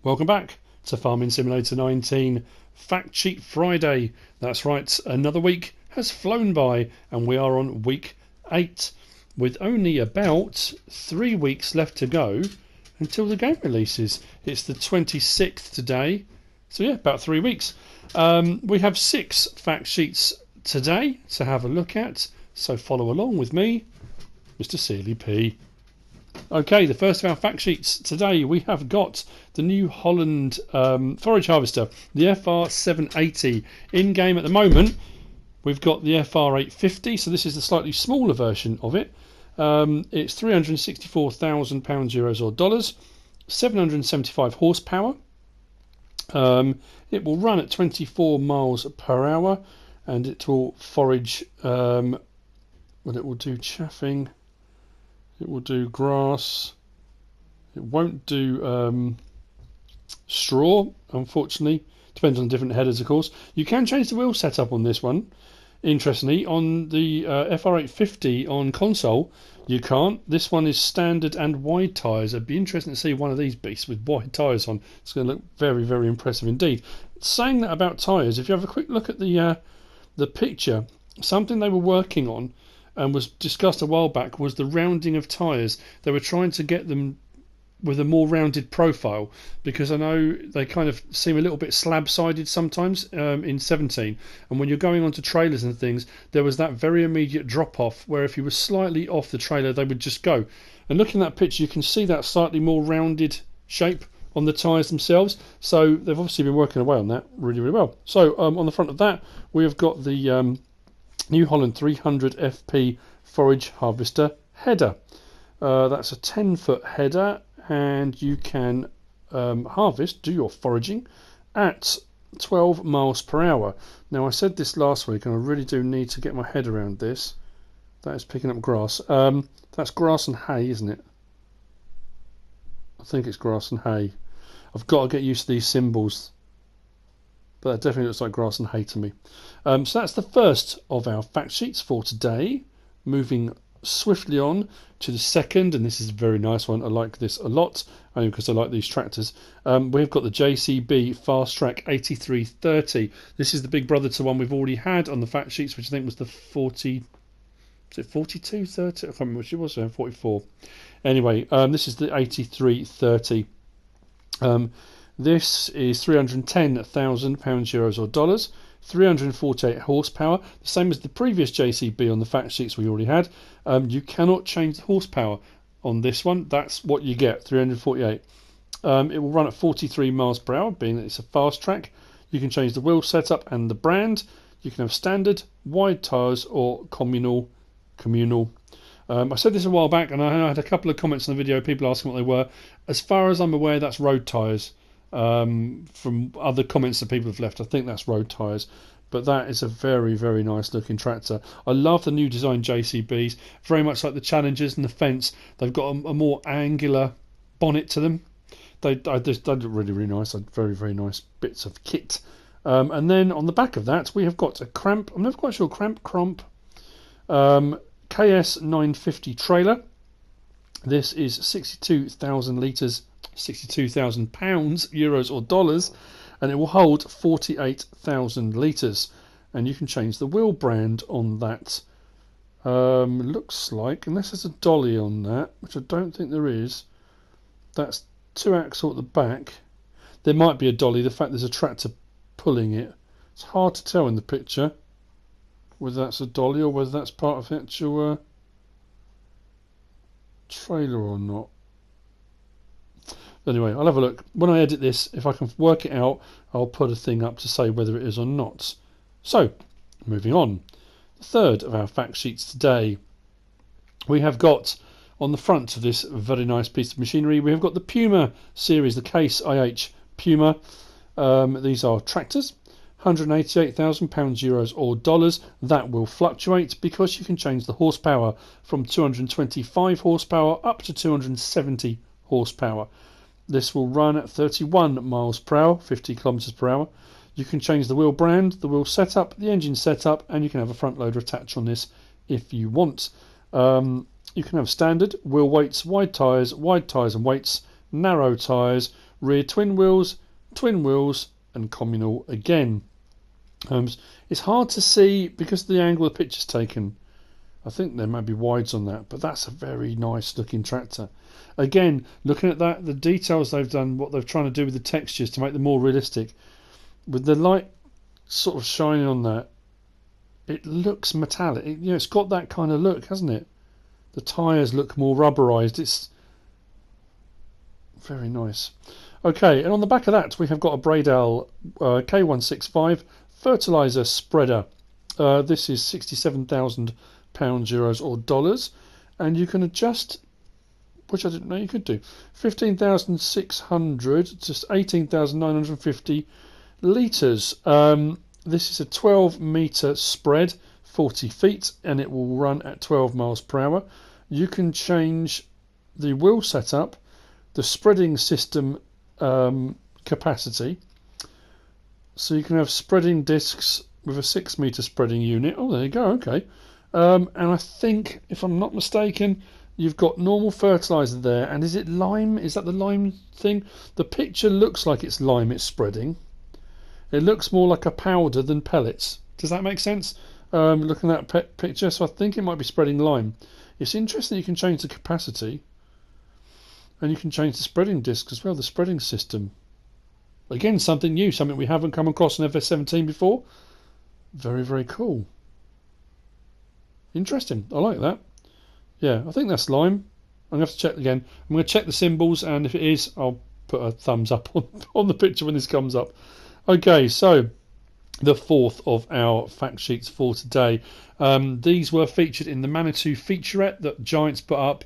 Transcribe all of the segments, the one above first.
Welcome back to Farming Simulator 19 Fact Sheet Friday. That's right, another week has flown by and we are on week 8 with only about 3 weeks left to go until the game releases. It's the 26th today, so yeah, about 3 weeks. We have 6 fact sheets today to have a look at, so follow along with me, MrSealyp. Okay, the first of our fact sheets today, we have got the new Holland forage harvester, the FR780. In game at the moment, we've got the FR850, so this is the slightly smaller version of it. It's £364,000 euros or dollars, 775 horsepower. It will run at 24 miles per hour, and it will forage. Well, it will do chaffing. It will do grass. It won't do straw, unfortunately. Depends on different headers, of course. You can change the wheel setup on this one. Interestingly, on the FR850 on console, you can't. This one is standard and wide tyres. It'd be interesting to see one of these beasts with wide tyres on. It's going to look very, very impressive indeed. Saying that about tyres, if you have a quick look at the picture, something they were working on and was discussed a while back was the rounding of tyres. They were trying to get them with a more rounded profile, because I know they kind of seem a little bit slab-sided sometimes in 17, and when you're going onto trailers and things, there was that very immediate drop-off where if you were slightly off the trailer they would just go. And looking at that picture, you can see that slightly more rounded shape on the tyres themselves, so they've obviously been working away on that really, really well. So on the front of that, we have got the New Holland 300 FP forage harvester header. That's a 10-foot header, and you can do your foraging at 12 miles per hour. Now, I said this last week, and I really do need to get my head around this. That is picking up grass. That's grass and hay, isn't it? I think it's grass and hay. I've got to get used to these symbols, but that definitely looks like grass and hay to me. So that's the first of our fact sheets for today. Moving swiftly on to the second, and this is a very nice one. I like this a lot, only because I like these tractors. We've got the JCB Fastrac 8330. This is the big brother to one we've already had on the fact sheets, which I think was the 40. Was it 42, 30? I can't remember which it was. 44. Anyway, this is the 8330. This is £310,000 euros or dollars, 348 horsepower, the same as the previous JCB on the fact sheets we already had. You cannot change the horsepower on this one. That's what you get, 348. It will run at 43 miles per hour, being that it's a fast track. You can change the wheel setup and the brand. You can have standard, wide tyres, or communal. I said this a while back, and I had a couple of comments on the video, people asking what they were. As far as I'm aware, that's road tyres. From other comments that people have left, I think that's road tyres, but that is a very, very nice looking tractor. I love the new design JCBs, very much like the Challengers and the Fendt. They've got a more angular bonnet to them. They look really, really nice. Very, very nice bits of kit. And then on the back of that, we have got a Krampe, I'm never quite sure, Krampe KS 950 trailer. This is 62,000 litres, 62,000 pounds, euros or dollars, and it will hold 48,000 litres. And you can change the wheel brand on that. Looks like, unless there's a dolly on that, which I don't think there is, that's 2-axle at the back. There might be a dolly, the fact there's a tractor pulling it. It's hard to tell in the picture whether that's a dolly or whether that's part of the actual trailer or not. Anyway, I'll have a look. When I edit this, if I can work it out, I'll put a thing up to say whether it is or not. So, moving on. The third of our fact sheets today. We have got, on the front of this very nice piece of machinery, we have got the Puma series, the Case IH Puma. These are tractors. £188,000 euros or dollars. That will fluctuate because you can change the horsepower from 225 horsepower up to 270 horsepower. This will run at 31 miles per hour, 50 kilometers per hour. You can change the wheel brand, the wheel setup, the engine setup, and you can have a front loader attached on this if you want. You can have standard, wheel weights, wide tyres and weights, narrow tyres, rear twin wheels, and communal again. It's hard to see because of the angle the picture's taken. I think there might be wides on that, but that's a very nice looking tractor. Again, looking at that, the details they've done, what they're trying to do with the textures to make them more realistic, with the light sort of shining on that, it looks metallic. It's got that kind of look, hasn't it? The tyres look more rubberized. It's very nice. Okay, and on the back of that we have got a Bredal K165 fertiliser spreader. This is £67,000, euros or dollars, and you can adjust, which I didn't know you could do, 15,600 to 18,950 litres. This is a 12 metre spread, 40 feet, and it will run at 12 miles per hour. You can change the wheel setup, the spreading system capacity, so you can have spreading discs with a 6 metre spreading unit. Oh, there you go. Okay. And I think, if I'm not mistaken, you've got normal fertiliser there. And is it lime? Is that the lime thing? The picture looks like it's lime it's spreading. It looks more like a powder than pellets. Does that make sense? Looking at that picture, so I think it might be spreading lime. It's interesting you can change the capacity, and you can change the spreading disc as well, the spreading system. Again, something new, something we haven't come across in FS17 before. Very, very cool. Interesting. I like that. Yeah, I think that's lime. I'm going to have to check again. I'm going to check the symbols, and if it is, I'll put a thumbs up on the picture when this comes up. Okay, so the fourth of our fact sheets for today. These were featured in the Manitou featurette that Giants put up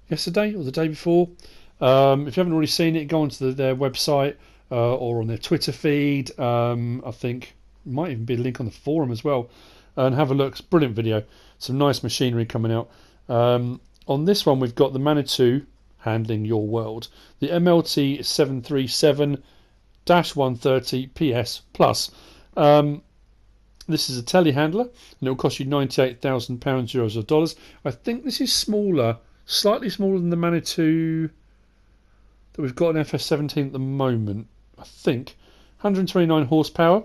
yesterday or the day before. If you haven't already seen it, go onto their website or on their Twitter feed. I think it might even be a link on the forum as well. And have a look. It's a brilliant video. Some nice machinery coming out. On this one, we've got the Manitou handling your world. The MLT 737-130 PS Plus. This is a telehandler, and it will cost you £98,000, euros or dollars. I think this is smaller, slightly smaller than the Manitou that we've got in FS17 at the moment. I think 129 horsepower.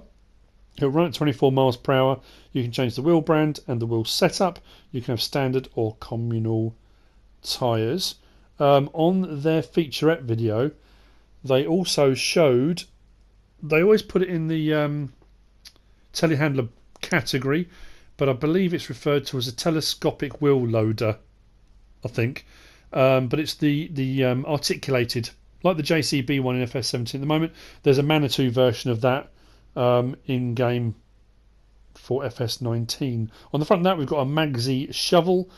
It'll run at 24 miles per hour. You can change the wheel brand and the wheel setup. You can have standard or communal tyres. On their featurette video, they also showed, they always put it in the telehandler category, but I believe it's referred to as a telescopic wheel loader, I think. But it's the articulated, like the JCB one in FS17 at the moment. There's a Manitou version of that in game for FS19. On the front of that, we've got a Magzi shovel,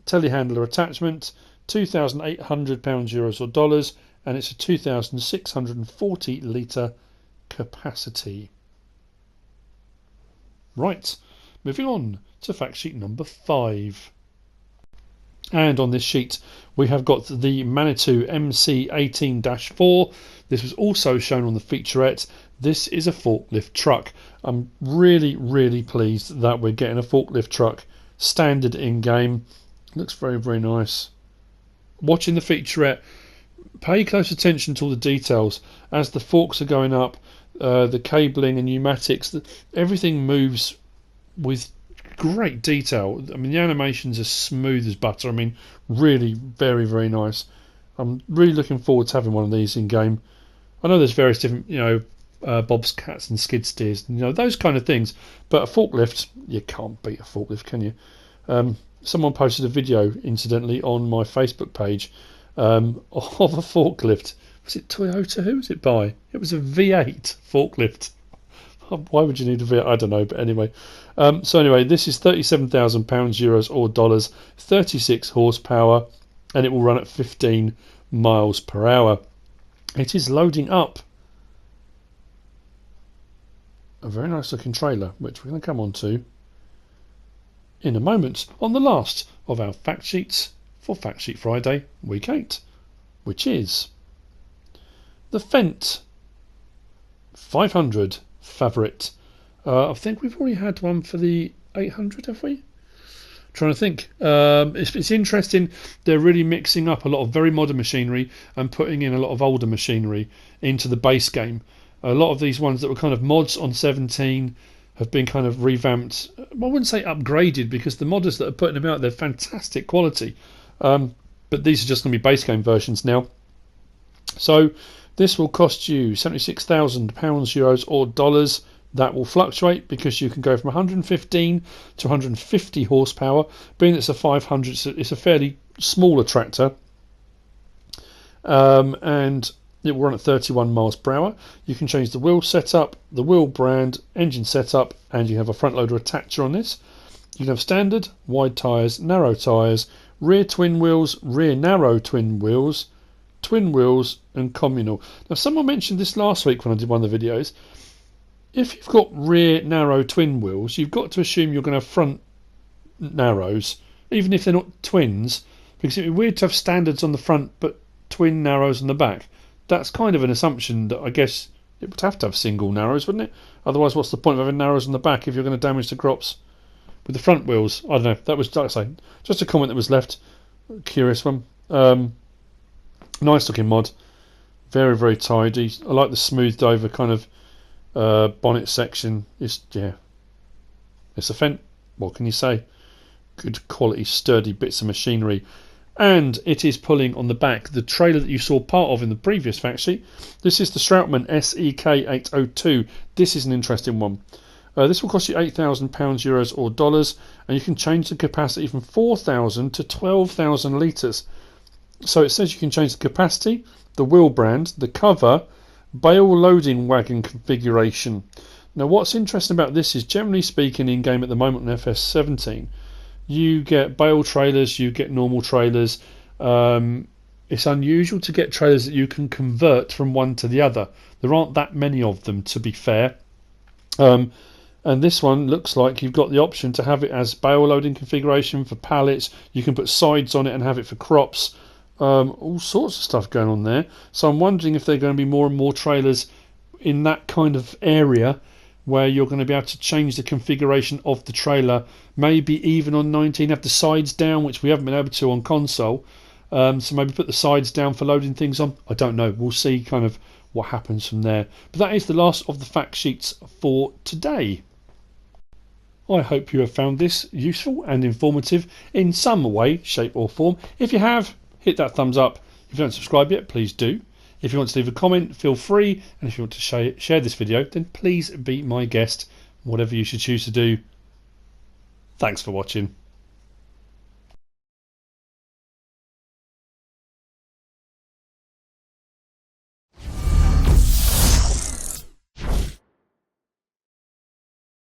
telehandler attachment, £2,800, euros or dollars, and it's a 2,640 litre capacity. Right, moving on to fact sheet number 5. And on this sheet we have got the Manitou MC18-4. This was also shown on the featurette. This is a forklift truck. I'm really, really pleased that we're getting a forklift truck standard in game. Looks very, very nice. Watching the featurette, pay close attention to all the details. As the forks are going up, the cabling and pneumatics, everything moves with great detail. I mean, the animations are smooth as butter. I mean, really very, very nice. I'm really looking forward to having one of these in game. I know there's various different, Bob's Cats and skid steers, those kind of things, but a forklift, you can't beat a forklift, can you? Someone posted a video, incidentally, on my Facebook page of a forklift. Was it Toyota? Who was it by? It was a V8 forklift. Why would you need a V8? I don't know, but anyway. So anyway, this is £37,000, euros or dollars, 36 horsepower, and it will run at 15 miles per hour. It is loading up a very nice looking trailer, which we're going to come on to in a moment on the last of our fact sheets for Fact Sheet Friday, week 8, which is the Fendt 500 favorit. I think we've already had one for the 800, have we? trying to think. It's interesting. They're really mixing up a lot of very modern machinery and putting in a lot of older machinery into the base game. A lot of these ones that were kind of mods on 17 have been kind of revamped. I wouldn't say upgraded, because the modders that are putting them out, they're fantastic quality. But these are just going to be base game versions now. So this will cost you £76,000, euros or dollars. That will fluctuate because you can go from 115 to 150 horsepower. Being it's a 500, it's a fairly smaller tractor, and it will run at 31 miles per hour. You can change the wheel setup, the wheel brand, engine setup, and you have a front loader attacher on this. You can have standard, wide tyres, narrow tyres, rear twin wheels, rear narrow twin wheels, and communal. Now, someone mentioned this last week when I did one of the videos. If you've got rear narrow twin wheels, you've got to assume you're going to have front narrows, even if they're not twins, because it would be weird to have standards on the front but twin narrows on the back. That's kind of an assumption that I guess it would have to have single narrows, wouldn't it? Otherwise, what's the point of having narrows on the back if you're going to damage the crops with the front wheels? I don't know. That was, like I say, just a comment that was left. Curious one. Nice looking mod. Very, very tidy. I like the smoothed over kind of bonnet section. It's a Fendt. What can you say? Good quality, sturdy bits of machinery. And it is pulling on the back the trailer that you saw part of in the previous fact sheet. This is the Strautmann SEK 802. This is an interesting one. This will cost you £8,000, euros or dollars, and you can change the capacity from 4,000 to 12,000 litres. So it says you can change the capacity, the wheel brand, the cover, bale loading wagon configuration. Now, what's interesting about this is, generally speaking, in game at the moment on FS17, you get bale trailers, you get normal trailers. It's unusual to get trailers that you can convert from one to the other. There aren't that many of them, to be fair. And this one looks like you've got the option to have it as bale loading configuration for pallets. You can put sides on it and have it for crops. All sorts of stuff going on there. So I'm wondering if there are going to be more and more trailers in that kind of area where you're going to be able to change the configuration of the trailer. Maybe even on 19 have the sides down, which we haven't been able to on console. So maybe put the sides down for loading things on. I don't know. We'll see kind of what happens from there. But that is the last of the fact sheets for today. I hope you have found this useful and informative in some way, shape or form. If you have, hit that thumbs up. If you don't subscribe yet, please do. If you want to leave a comment, feel free. And if you want to share this video, then please be my guest. Whatever you should choose to do. Thanks for watching.